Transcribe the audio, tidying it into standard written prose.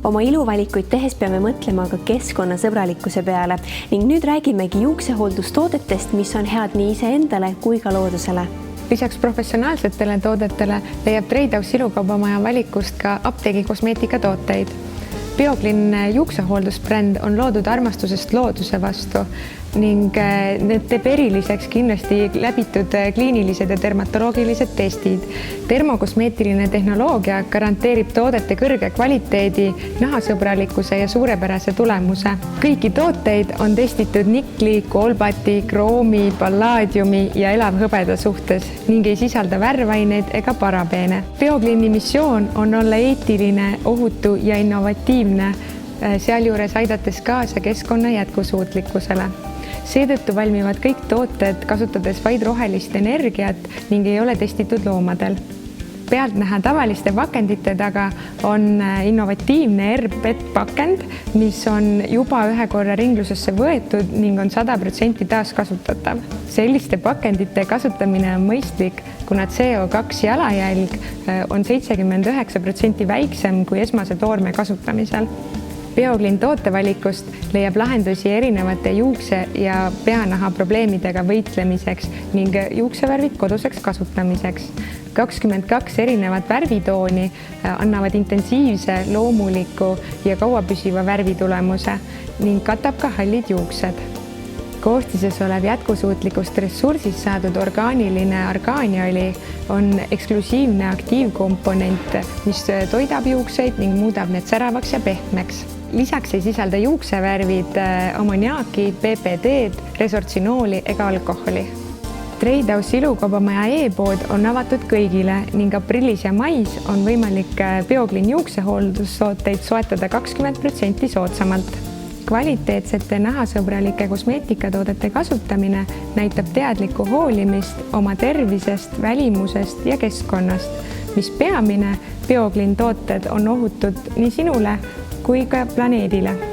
Oma iluvalikuid tehes peame mõtlema ka keskkonnasõbralikkuse peale ning nüüd räägimegi juuksehooldustoodetest, mis on head nii iseendale kui ka loodusele. Lisaks professionaalsetele toodetele leiab Treidaus ilukaubamaja valikust ka apteegi kosmeetikatooteid. Bioglin juuksehooldusbränd on loodud armastusest looduse vastu ning need teeb eriliseks kindlasti läbitud kliinilised ja dermatoloogilised testid. Termokosmeetiline tehnoloogia garanteerib toodete kõrge kvaliteedi, nahasõbralikkuse ja suurepärase tulemuse. Kõiki tooteid on testitud nikli, kolbati, kroomi, pallaadiumi ja elavhõbeda suhtes ning ei sisalda värvaineid ega parabeene. Bioglini missioon on olla eetiline, ohutu ja innovatiivne, sealjuures aidates kaasa keskkonna jätkusuutlikkusele. Seetõttu valmivad kõik tooted kasutades vaid rohelist energiat ning ei ole testitud loomadel. Pealtnäha tavaliste pakendite taga on innovatiivne R-PET-pakend, mis on juba ühe korra ringlusesse võetud ning on 100% taaskasutatav. Selliste pakendite kasutamine on mõistlik, kuna CO2 jalajälg on 79% väiksem kui esmase toorme kasutamisel. Bioglin tootevalikust leiab lahendusi erinevate juukse- ja peanaha probleemidega võitlemiseks ning juuksevärvid koduseks kasutamiseks. 22 erinevat värvitooni annavad intensiivse, loomuliku ja kauapüsiva värvitulemuse ning katab ka hallid juuksed. Koostises olev jätkusuutlikust ressursist saadud orgaaniline argaanioli on eksklusiivne aktiivkomponent, mis toidab juukseid ning muudab need säravaks ja pehmeks. Lisaks ei sisalda juuksevärvid ammoniaaki, PPD-d, resortsinooli ega alkoholi. Treidaus ilukaubamaja e-pood on avatud kõigile ning aprillis ja mais on võimalik Bioglin juuksehooldustooteid soetada 20% soodsamalt. Kvaliteetsete nahasõbralike kosmeetikatoodete kasutamine näitab teadlikku hoolimist oma tervisest, välimusest ja keskkonnast, mis peamine, Bioglin tooted on ohutud nii sinule kui ka planeedile.